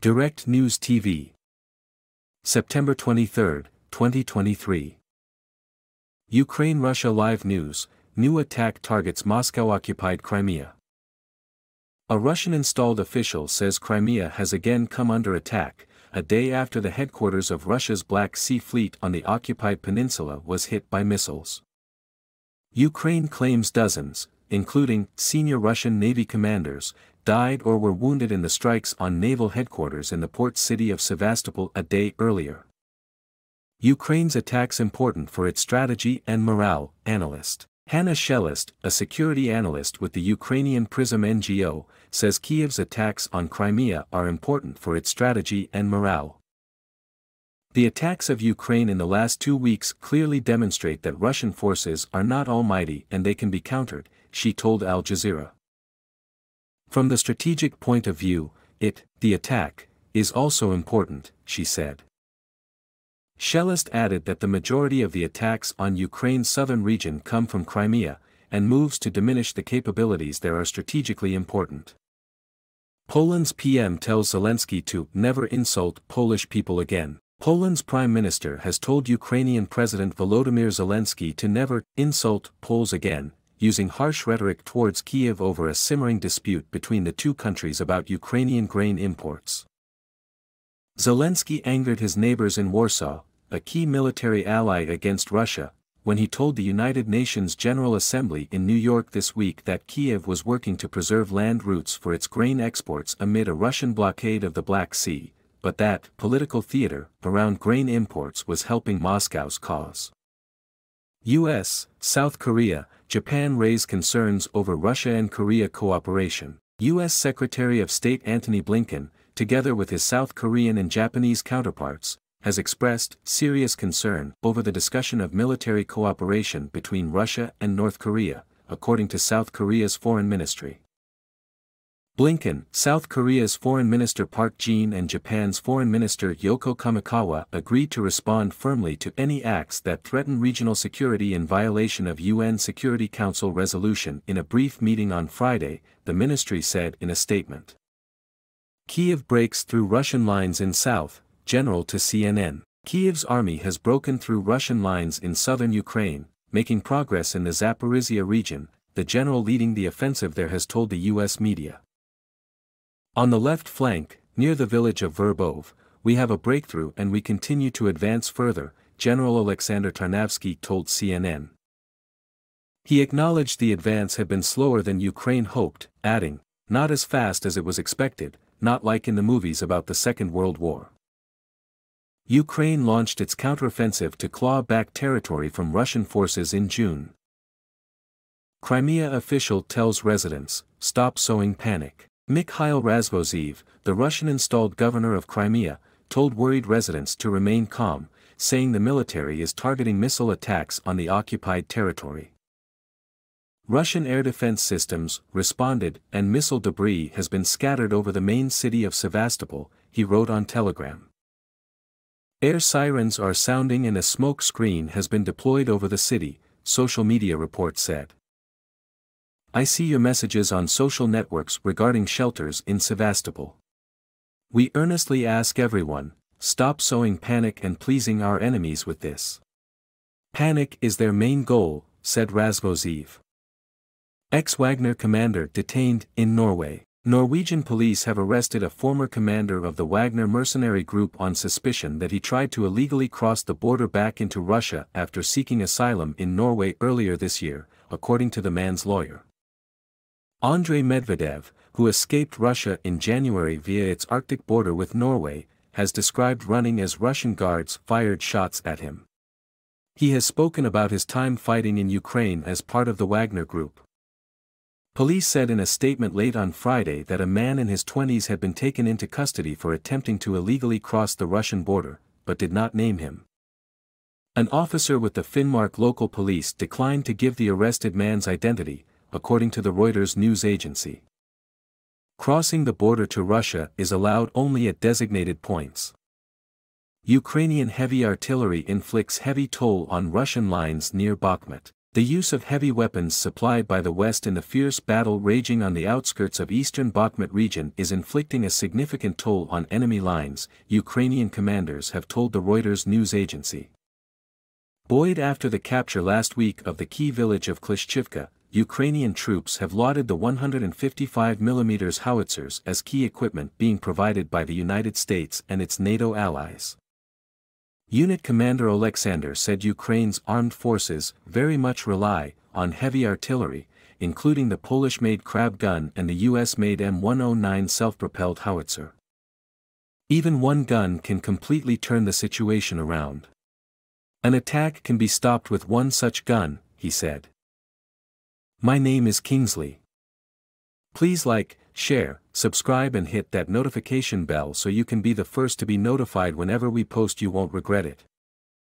Direct News TV. September 23, 2023. Ukraine-Russia Live News, new attack targets Moscow-occupied Crimea. A Russian-installed official says Crimea has again come under attack, a day after the headquarters of Russia's Black Sea Fleet on the occupied peninsula was hit by missiles. Ukraine claims dozens, including senior Russian Navy commanders, died or were wounded in the strikes on naval headquarters in the port city of Sevastopol a day earlier. Ukraine's attacks important for its strategy and morale, analyst Hanna Shelest, a security analyst with the Ukrainian Prism NGO, says Kyiv's attacks on Crimea are important for its strategy and morale. The attacks of Ukraine in the last 2 weeks clearly demonstrate that Russian forces are not almighty and they can be countered, she told Al Jazeera. From the strategic point of view, the attack, is also important, she said. Shelest added that the majority of the attacks on Ukraine's southern region come from Crimea, and moves to diminish the capabilities there are strategically important. Poland's PM tells Zelensky to never insult Polish people again. Poland's Prime Minister has told Ukrainian President Volodymyr Zelensky to never insult Poles again, using harsh rhetoric towards Kyiv over a simmering dispute between the two countries about Ukrainian grain imports. Zelensky angered his neighbors in Warsaw, a key military ally against Russia, when he told the United Nations General Assembly in New York this week that Kyiv was working to preserve land routes for its grain exports amid a Russian blockade of the Black Sea, but that political theater around grain imports was helping Moscow's cause. U.S., South Korea, Japan raise concerns over Russia and Korea cooperation. U.S. Secretary of State Antony Blinken, together with his South Korean and Japanese counterparts, has expressed serious concern over the discussion of military cooperation between Russia and North Korea, according to South Korea's foreign ministry. Blinken, South Korea's Foreign Minister Park Jin and Japan's Foreign Minister Yoko Kamikawa agreed to respond firmly to any acts that threaten regional security in violation of UN Security Council resolution in a brief meeting on Friday, the ministry said in a statement. Kyiv breaks through Russian lines in south, general to CNN. Kyiv's army has broken through Russian lines in southern Ukraine, making progress in the Zaporizhia region, the general leading the offensive there has told the U.S. media. On the left flank, near the village of Verbov, we have a breakthrough and we continue to advance further, General Alexander Tarnavsky told CNN. He acknowledged the advance had been slower than Ukraine hoped, adding, "Not as fast as it was expected, not like in the movies about the Second World War." Ukraine launched its counteroffensive to claw back territory from Russian forces in June. Crimea official tells residents, stop sowing panic. Mikhail Razvozhev, the Russian-installed governor of Crimea, told worried residents to remain calm, saying the military is targeting missile attacks on the occupied territory. Russian air defense systems responded and missile debris has been scattered over the main city of Sevastopol, he wrote on Telegram. Air sirens are sounding and a smoke screen has been deployed over the city, social media reports said. I see your messages on social networks regarding shelters in Sevastopol. We earnestly ask everyone, stop sowing panic and pleasing our enemies with this. Panic is their main goal, said Razvozhev. Ex-Wagner commander detained in Norway. Norwegian police have arrested a former commander of the Wagner mercenary group on suspicion that he tried to illegally cross the border back into Russia after seeking asylum in Norway earlier this year, according to the man's lawyer. Andrei Medvedev, who escaped Russia in January via its Arctic border with Norway, has described running as Russian guards fired shots at him. He has spoken about his time fighting in Ukraine as part of the Wagner group. Police said in a statement late on Friday that a man in his 20s had been taken into custody for attempting to illegally cross the Russian border, but did not name him. An officer with the Finnmark local police declined to give the arrested man's identity, according to the Reuters news agency. Crossing the border to Russia is allowed only at designated points. Ukrainian heavy artillery inflicts heavy toll on Russian lines near Bakhmut. The use of heavy weapons supplied by the West in the fierce battle raging on the outskirts of eastern Bakhmut region is inflicting a significant toll on enemy lines, Ukrainian commanders have told the Reuters news agency. Buoyed after the capture last week of the key village of Klishchivka, Ukrainian troops have lauded the 155mm howitzers as key equipment being provided by the United States and its NATO allies. Unit Commander Oleksandr said Ukraine's armed forces very much rely on heavy artillery, including the Polish-made Krab gun and the US-made M109 self-propelled howitzer. Even one gun can completely turn the situation around. An attack can be stopped with one such gun, he said. My name is Kingsley. Please like, share, subscribe and hit that notification bell so you can be the first to be notified whenever we post. You won't regret it.